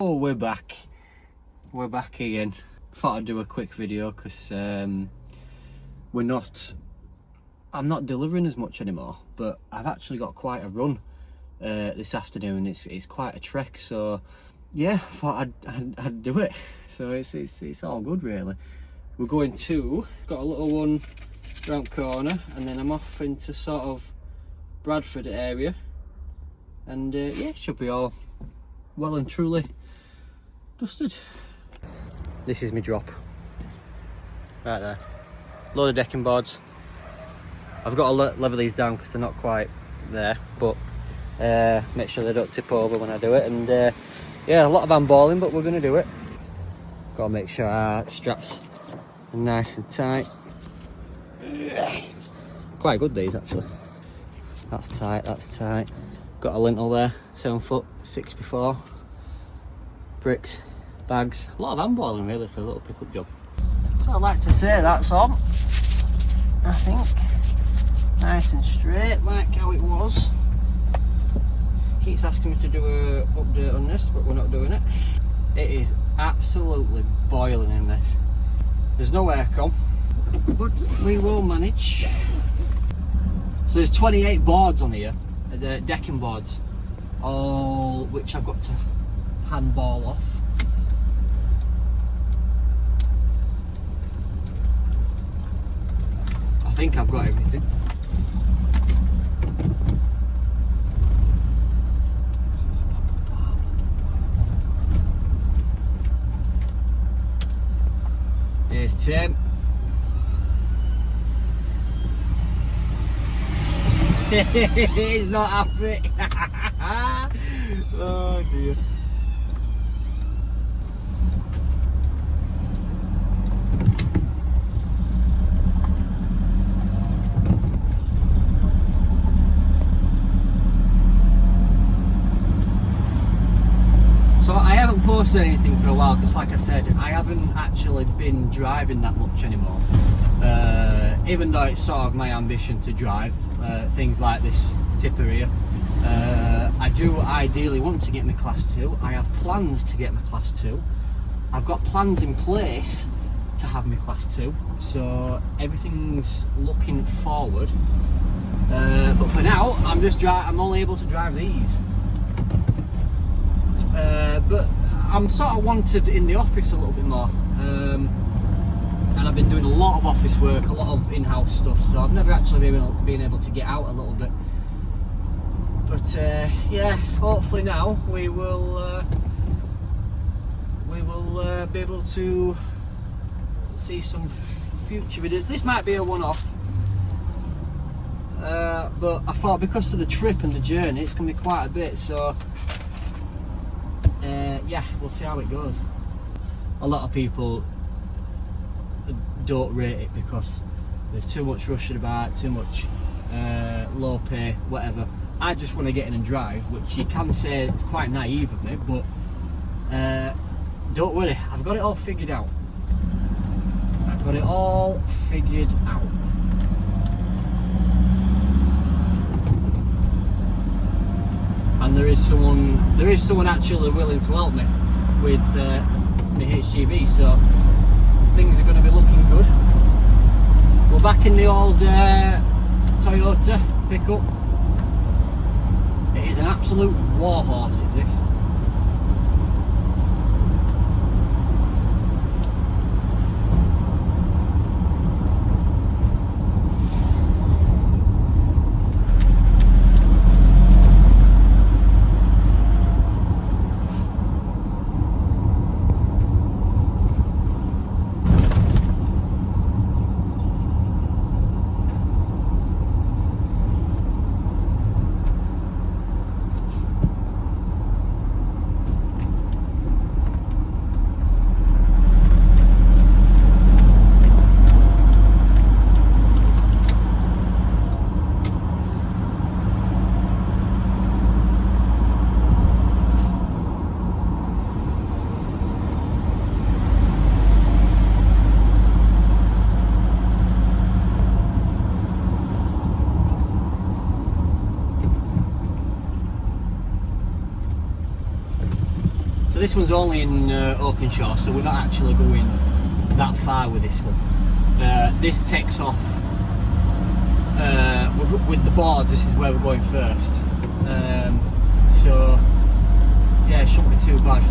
Oh, we're back. We're back again. Thought I'd do a quick video because I'm not delivering as much anymore, but I've actually got quite a run this afternoon. It's quite a trek, so yeah, I thought I'd do it. So it's all good really. We're going to, got a little one round corner, and then I'm off into sort of Bradford area, and yeah, should be all well and truly dusted. This is my drop right there. Load of decking boards. I've got to level these down because they're not quite there, but make sure they don't tip over when I do it. And yeah, a lot of handballing, but we're going to do it. Got to make sure our straps are nice and tight. Quite good these actually. That's tight, that's tight. Got a lintel there, 7 foot, 6 before. Bricks, bags, a lot of handballing really for a little pickup job. So I'd like to say that's on, I think. Nice and straight, like how it was. Keeps asking me to do a update on this, but we're not doing it. It is absolutely boiling in this. There's no aircon, but we will manage. So there's 28 boards on here, the decking boards, all which I've got to handball off. I think I've got everything. Here's Tim. He's not happy. Oh dear. So I haven't posted anything for a while because, like I said, I haven't actually been driving that much anymore. Even though it's sort of my ambition to drive things like this tipper here. I do ideally want to get my class 2. I have plans to get my class 2. I've got plans in place to have my class 2. So everything's looking forward. But for now, I'm only able to drive these. But I'm sort of wanted in the office a little bit more, and I've been doing a lot of office work, a lot of in-house stuff, so I've never actually been able to get out a little bit. But yeah, hopefully now we will be able to see some future videos. This might be a one-off, but I thought because of the trip and the journey, it's going to be quite a bit, so yeah, we'll see how it goes. A lot of people don't rate it because there's too much rushing about, too much low pay, whatever. I just want to get in and drive, which you can say is quite naive of me, but don't worry, I've got it all figured out. I've got it all figured out. And there is someone actually willing to help me with my HGV, so things are going to be looking good. We're back in the old Toyota pickup. It is an absolute warhorse, is this? So this one's only in Oakenshaw, so we're not actually going that far with this one. This takes off with the boards. This is where we're going first. So yeah, it shouldn't be too bad.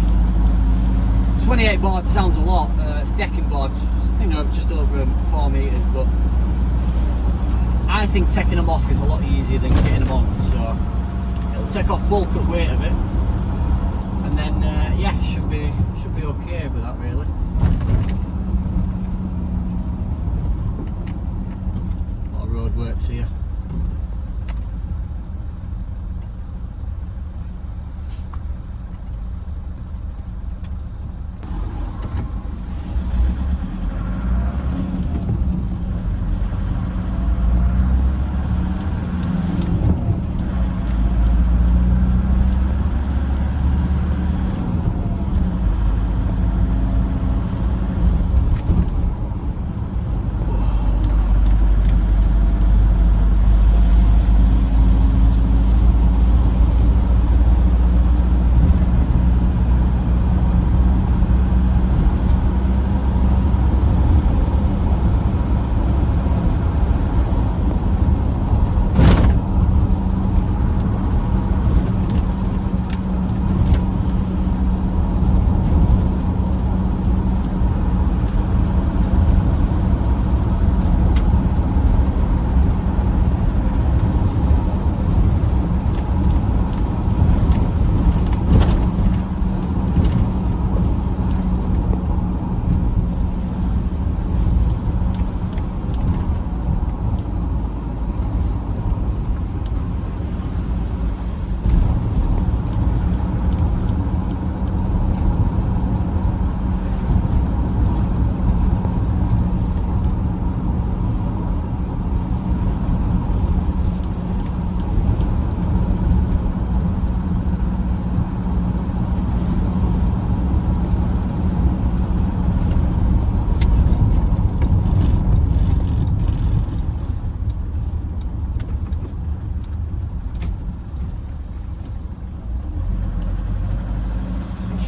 28 boards sounds a lot. It's decking boards. I think they're just over 4 metres, but I think taking them off is a lot easier than getting them on. So it'll take off bulk at weight of it, and then yeah, should be okay with that really. A lot of road works here.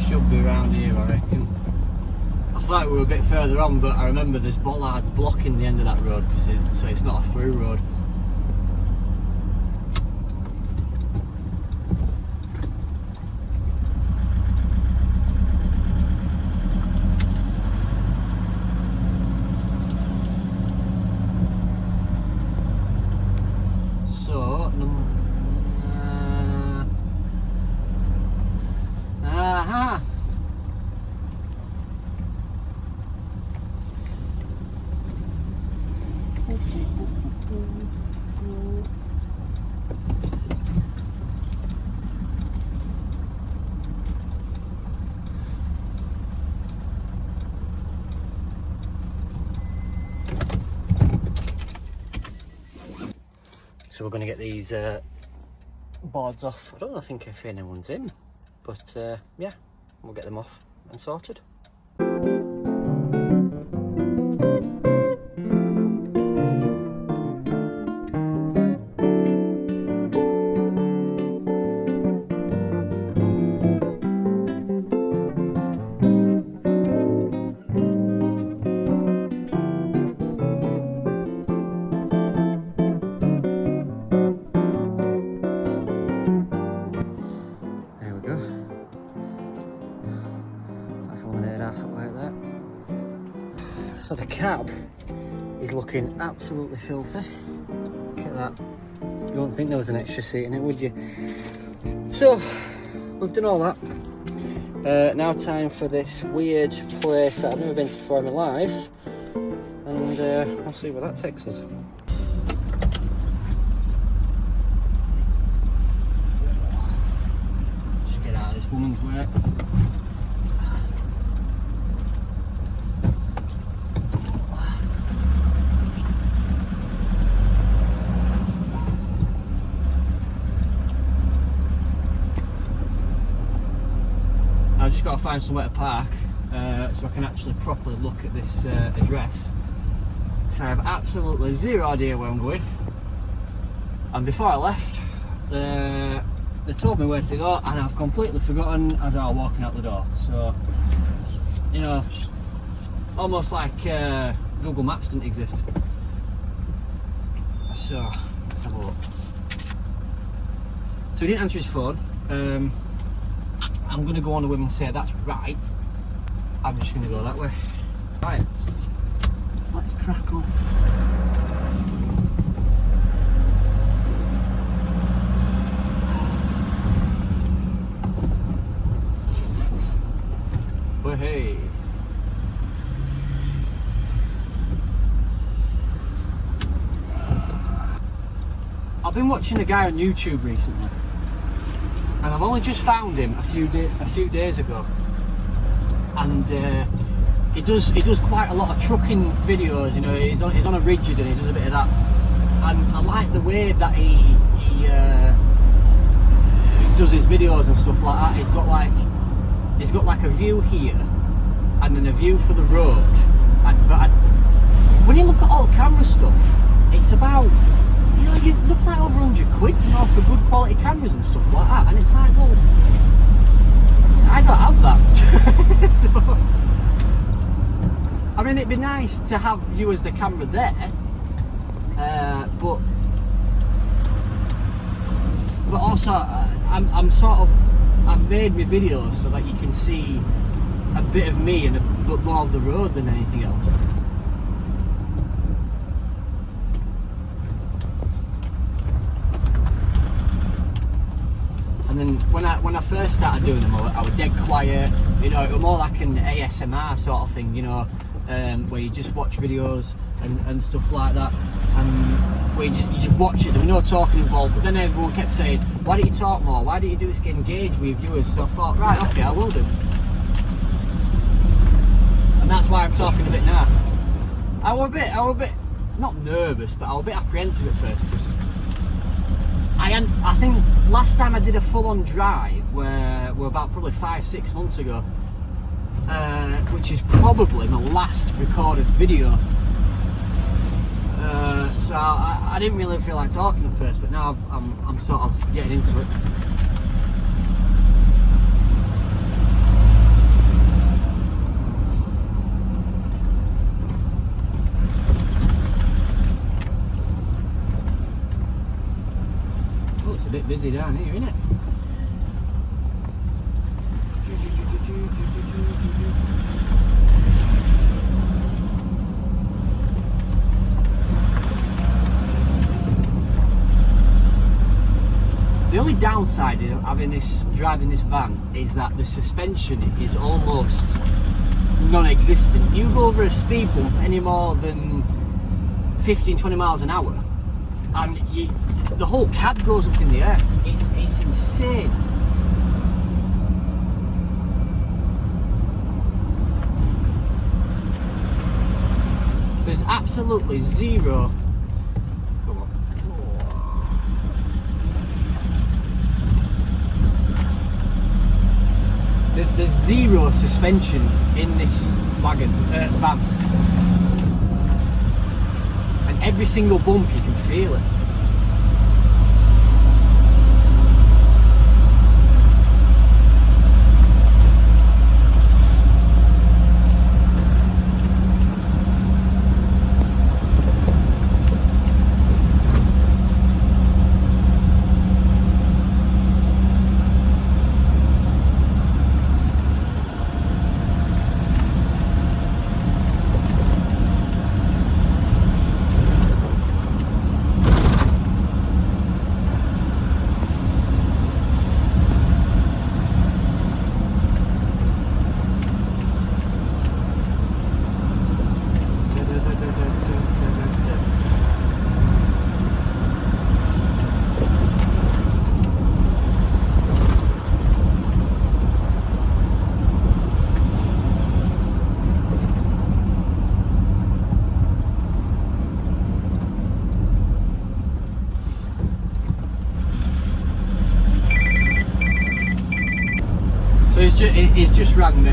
Should be around here, I reckon. I thought we were a bit further on, but I remember there's bollards blocking the end of that road, so it's not a through road. So, aha! So we're going to get these boards off. I don't think if anyone's in, but yeah, we'll get them off and sorted. So the cab is looking absolutely filthy. Look at that. You wouldn't think there was an extra seat in it, would you? So we've done all that. Now time for this weird place that I've never been to before in my life, and we'll see where that takes us. Just get out of this woman's way. I've just got to find somewhere to park so I can actually properly look at this address, because I have absolutely zero idea where I'm going. And before I left, they told me where to go, and I've completely forgotten as I was walking out the door. So, you know, almost like Google Maps didn't exist. So, let's have a look. So he didn't answer his phone. I'm going to go on a whim and say that's right. I'm just going to go that way. Right, let's crack on. Well, hey. I've been watching a guy on YouTube recently, and I've only just found him a few days ago, and he does quite a lot of trucking videos. You know, he's on a rigid and he does a bit of that, and I like the way that he does his videos and stuff like that. He's got like a view here and then a view for the road, when you look at all the camera stuff, it's about, you know, you look like over 100 quid, you know, for good quality cameras and stuff like that, and it's like, well, I don't have that. So, I mean, it'd be nice to have you as the camera there, but also I've made my videos so that you can see a bit of me and but more of the road than anything else. And then when I first started doing them, I was dead quiet. You know, it was more like an ASMR sort of thing. You know, where you just watch videos and stuff like that, and where you just watch it. There was no talking involved. But then everyone kept saying, "Why don't you talk more? Why don't you do this? Get engaged with viewers?" So I thought, right, okay, I will do. And that's why I'm talking a bit now. I was a bit not nervous, but I was a bit apprehensive at first because I think last time I did a full-on drive we're about probably 5-6 months ago, which is probably my last recorded video. So I didn't really feel like talking at first, but now I'm sort of getting into it. It's a bit busy down here, isn't it? The only downside of driving this van is that the suspension is almost non-existent. You go over a speed bump any more than 15-20 miles an hour, and the whole cab goes up in the air. It's insane. There's absolutely zero. Come on. There's zero suspension in this van, and every single bump you can feel it. He's just rang me.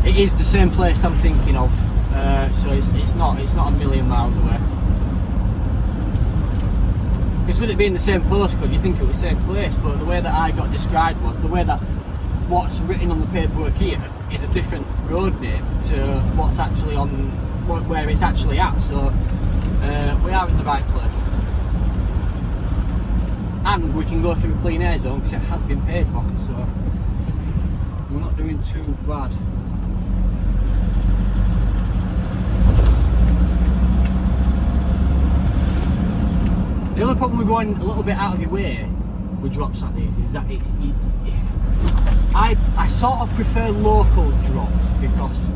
It is the same place I'm thinking of, so it's not a million miles away. Because with it being the same postcode, you think it was the same place, but the way that I got described was the way that what's written on the paperwork here is a different road name to what's actually on where it's actually at. So we are in the right place, and we can go through a clean air zone because it has been paid for. So we're not doing too bad. The only problem with going a little bit out of your way with drops like these is that I sort of prefer local drops because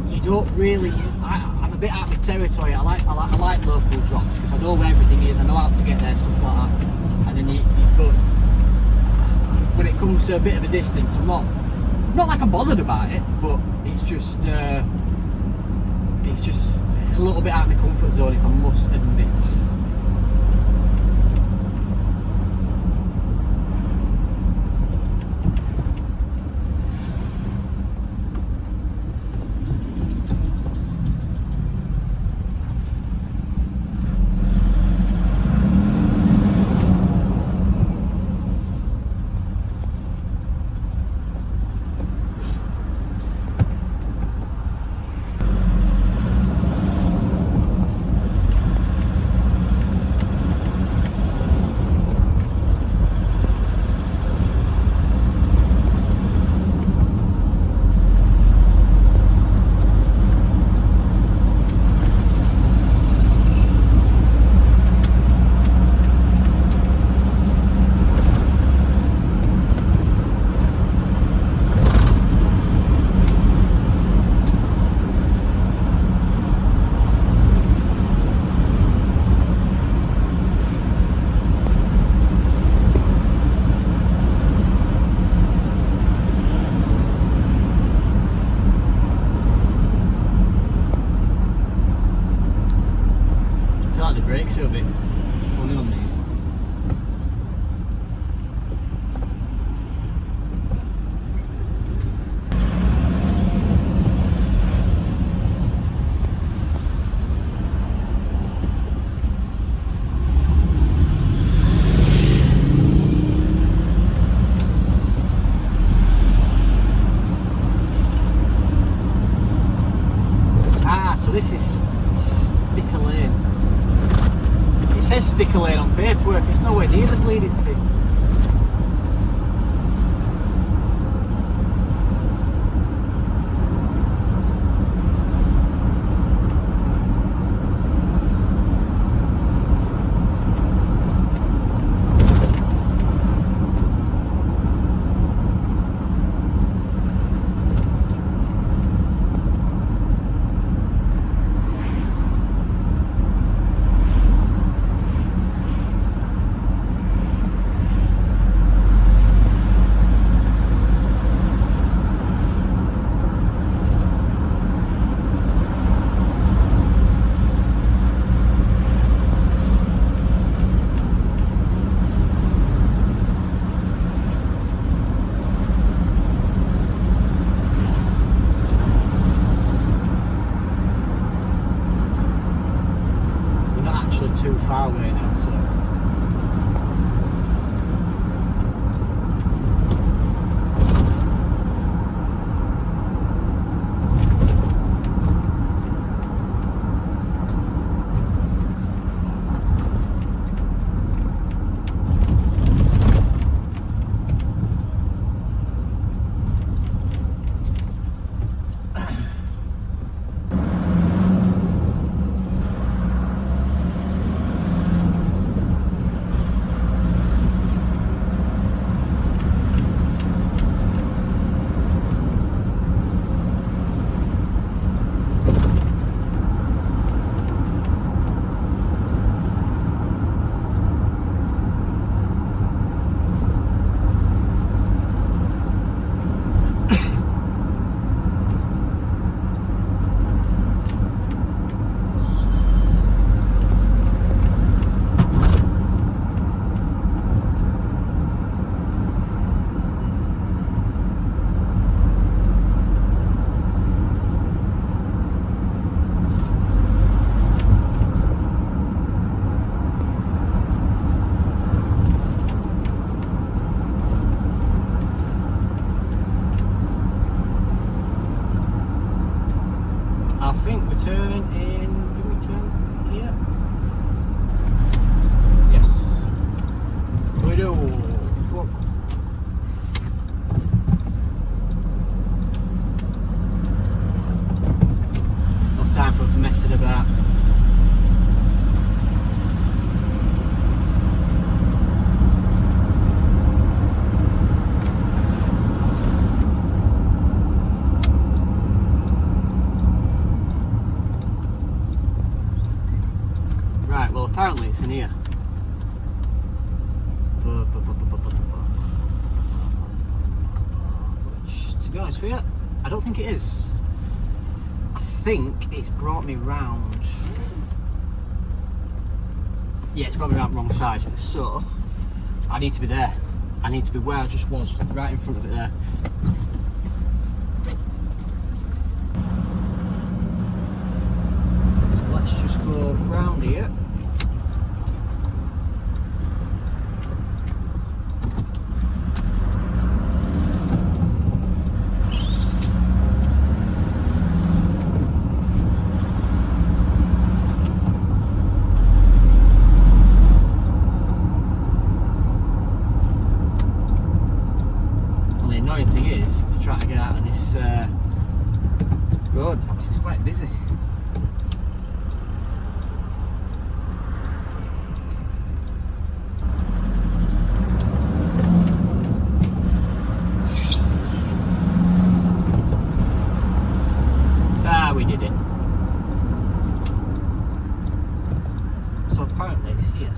you don't really. I'm a bit out of my territory. I like local drops because I know where everything is. I know how to get there, stuff like that. And then but when it comes to a bit of a distance, I'm not like I'm bothered about it, but it's just a little bit out of my comfort zone, if I must admit. go. Go. No time for messing about. Right, well apparently it's in here. Which, to be honest with you, I don't think it is. I think it's brought me round. Yeah, it's brought me round the wrong side. So, I need to be there. I need to be where I just was, right in front of it there. So let's just go round here. The annoying thing is trying to get out of this road because it's quite busy. Ah, we did it. So apparently it's here.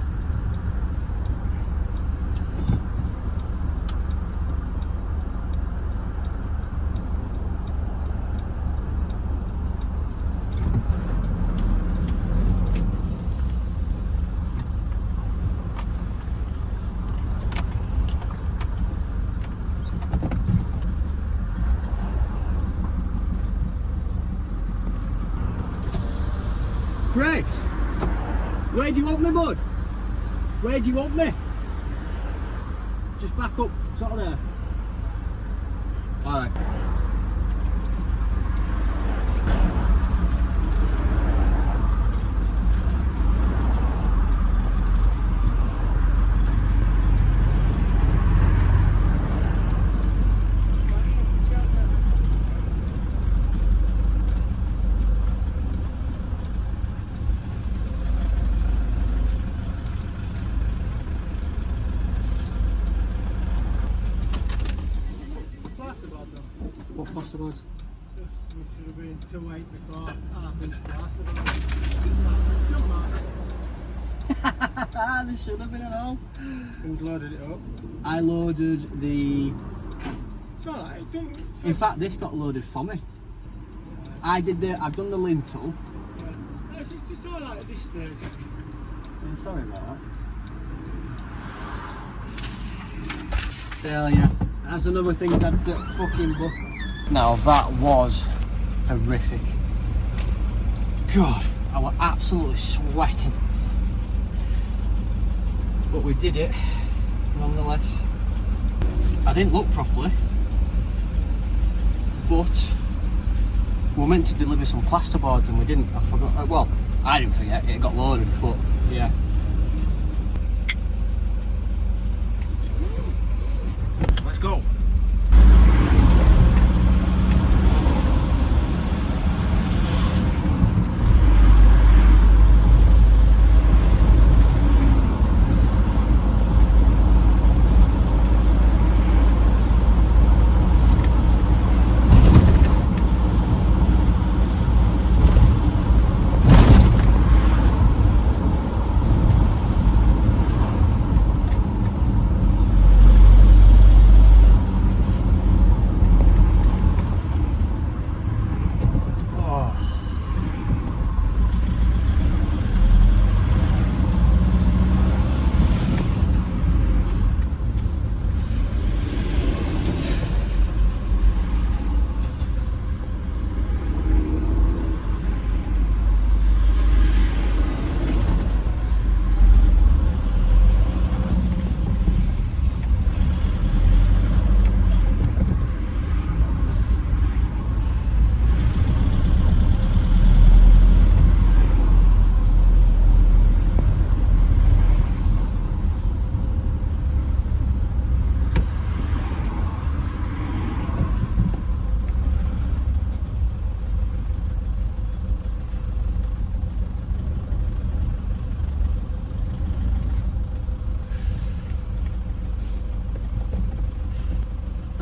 Grace, where do you want me, bud? Where do you want me? Just back up, sort of there. Alright. What plasterboard? We should have been 2.8 before, half-inch plasterboard. There should have been an all. Who's loaded it up? I loaded the... It's alright, don't... In fact, this got loaded for me. I've done the lintel. Yeah. It's alright at this stage. Yeah, sorry about that. Tell ya, that's another thing that fucking book. Now that was horrific. God, I was absolutely sweating. But we did it, nonetheless. I didn't look properly, but we were meant to deliver some plasterboards and we didn't. I forgot. Well, I didn't forget. It got loaded, but yeah. Let's go.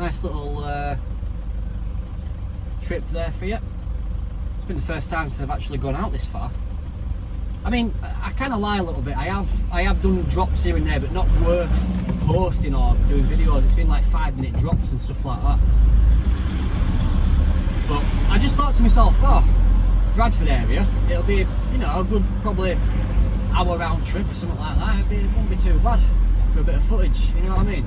Nice little trip there for you. It's been the first time since I've actually gone out this far. I mean, I kind of lie a little bit. I have done drops here and there, but not worth posting or doing videos. It's been like 5-minute drops and stuff like that. But I just thought to myself, oh, Bradford area, it'll be, you know, a good probably hour round trip or something like that. It won't be too bad for a bit of footage, you know what I mean?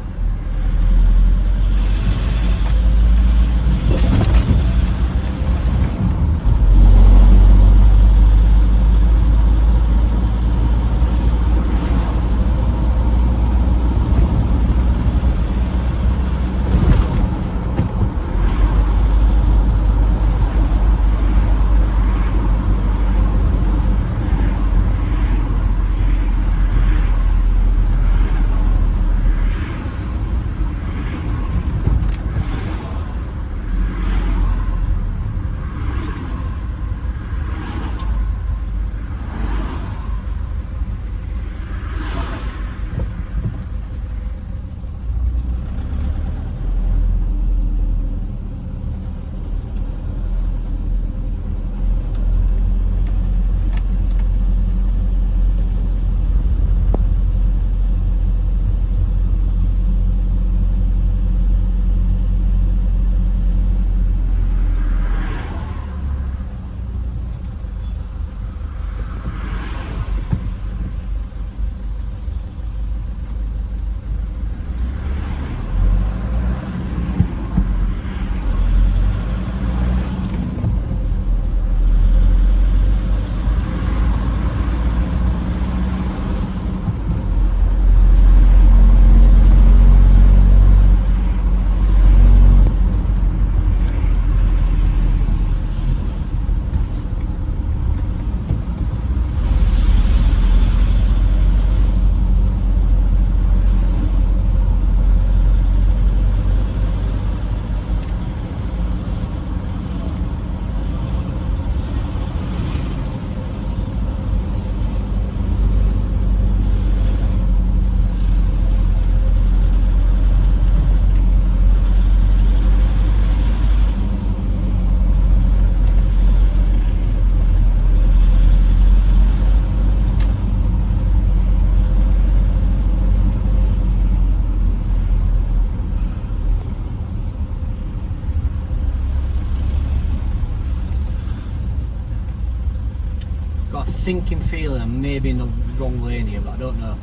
Got a sinking feeling I'm maybe in the wrong lane here, but I don't know.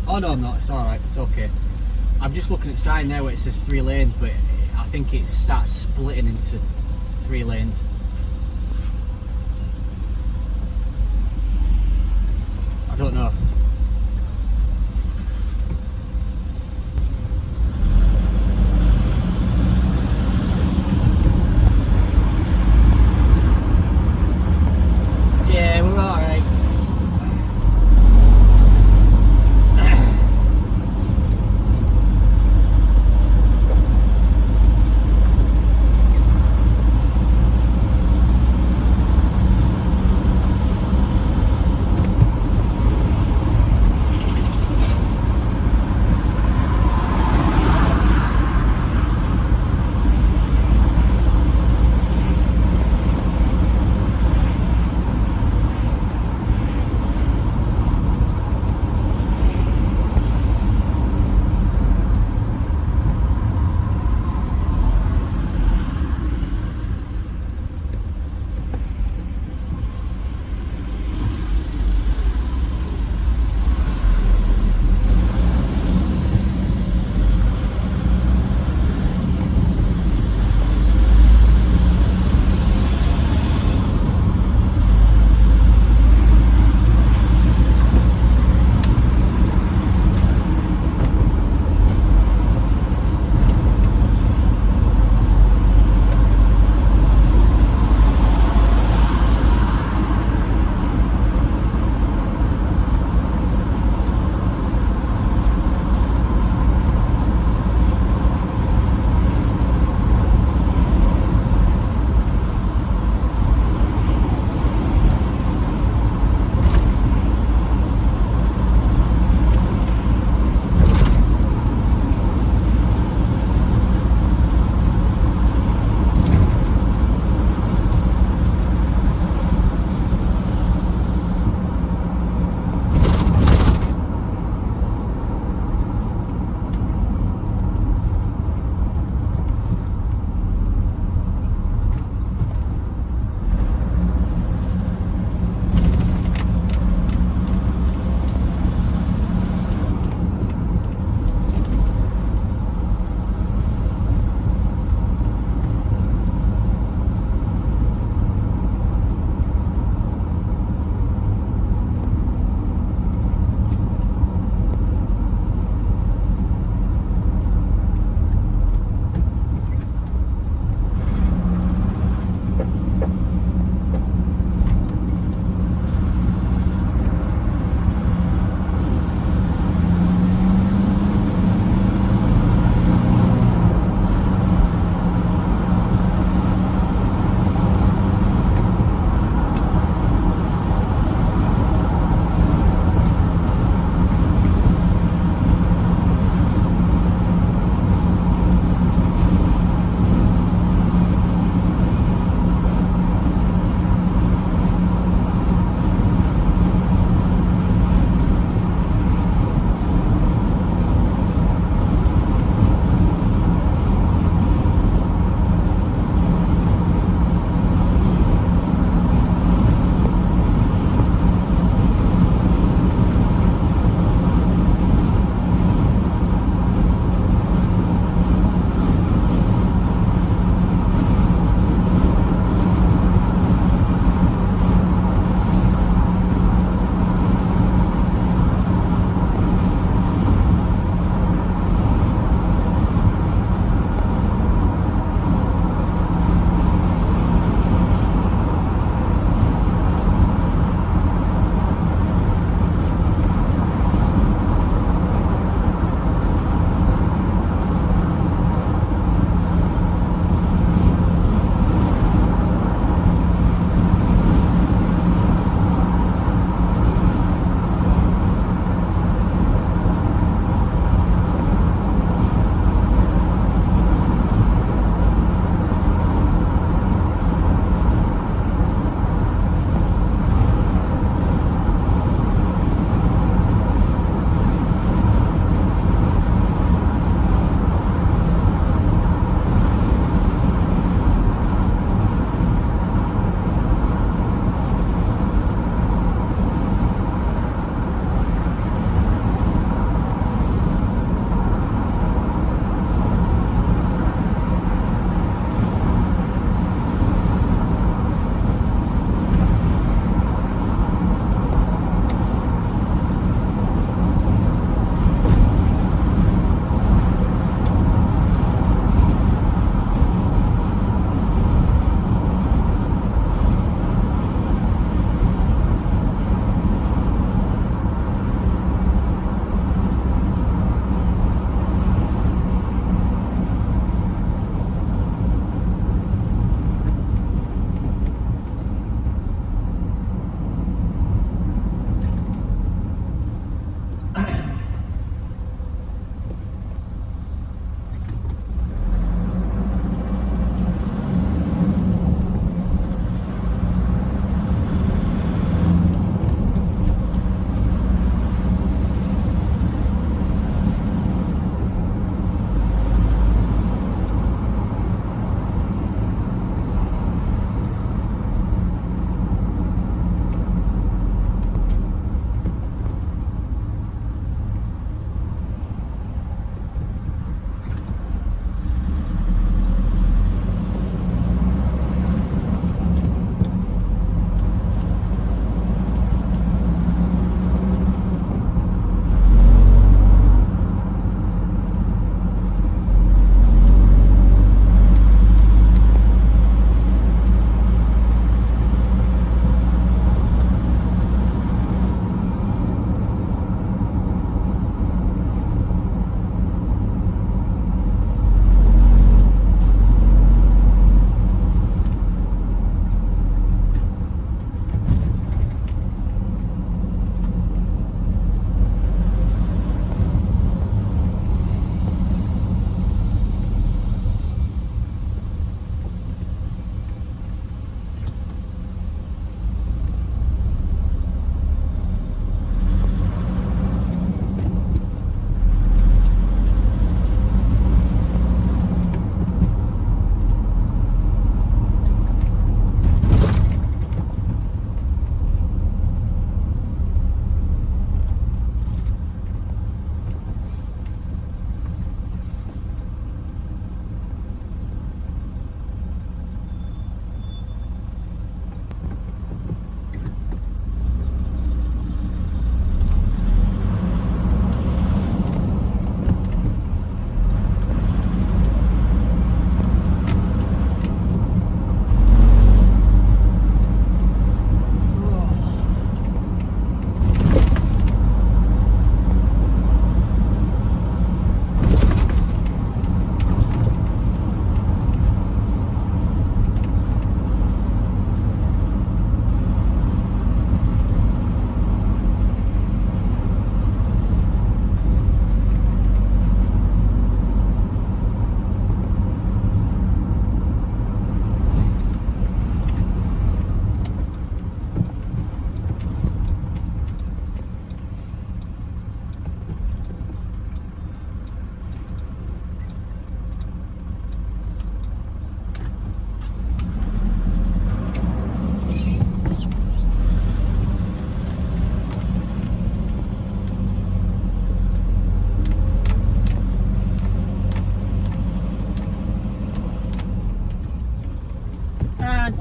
Oh no, I'm not. It's alright. It's okay. I'm just looking at the sign now where it says 3 lanes, but I think it starts splitting into 3 lanes. I don't know. Yeah, we're alright.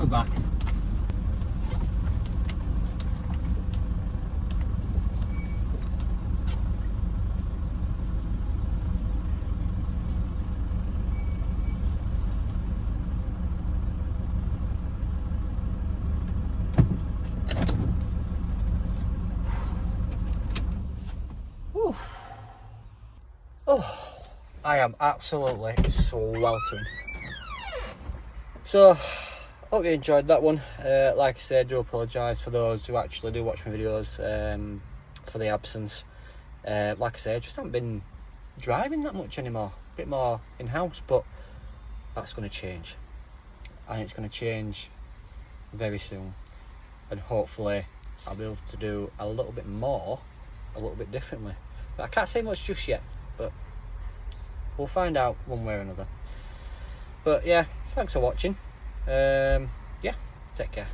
be back. Oh, I am absolutely sweltering. So, hope you enjoyed that one. Like I said, I do apologise for those who actually do watch my videos for the absence. Like I said, I just haven't been driving that much anymore. A bit more in-house, but that's going to change. And it's going to change very soon. And hopefully I'll be able to do a little bit more, a little bit differently. But I can't say much just yet, but we'll find out one way or another. But yeah, thanks for watching. Yeah, take care.